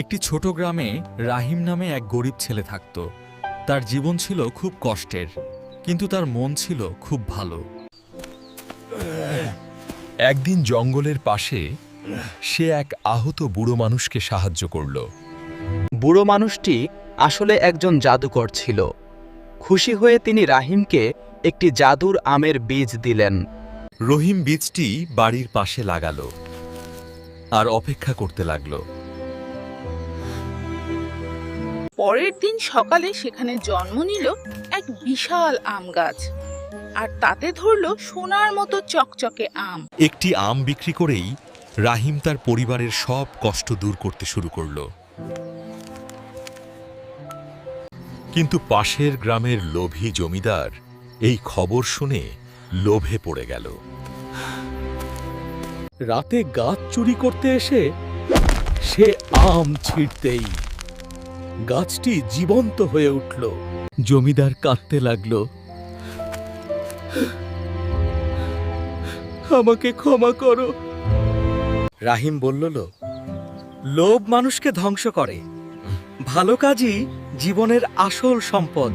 একটি ছোট গ্রামে রাহিম নামে এক গরিব ছেলে থাকত। তার জীবন ছিল খুব কষ্টের, কিন্তু তার মন ছিল খুব ভালো। একদিন জঙ্গলের পাশে সে এক আহত বুড়ো মানুষকে সাহায্য করল। বুড়ো মানুষটি আসলে একজন জাদুকর ছিল। খুশি হয়ে তিনি রাহিমকে একটি জাদুর আমের বীজ দিলেন। রহিম বীজটি বাড়ির পাশে লাগালো আর অপেক্ষা করতে লাগলো। পরের দিন সকালে সেখানে জন্ম নিল এক বিশাল আম গাছ, আর তাতে ধরল সোনার মতো চকচকে আম। একটি আম বিক্রি করেই রাহিম তার পরিবারের সব কষ্ট দূর করতে শুরু করলো। কিন্তু পাশের গ্রামের লোভী জমিদার এই খবর শুনে লোভে পড়ে গেল। রাতে গাছ চুরি করতে এসে সে আম ছিঁড়তেই গাছটি জীবন্ত হয়ে উঠল। জমিদার কাঁদতে লাগল, আমাকে ক্ষমা করো। রাহিম বলল, লোভ মানুষকে ধ্বংস করে, ভালো কাজই জীবনের আসল সম্পদ।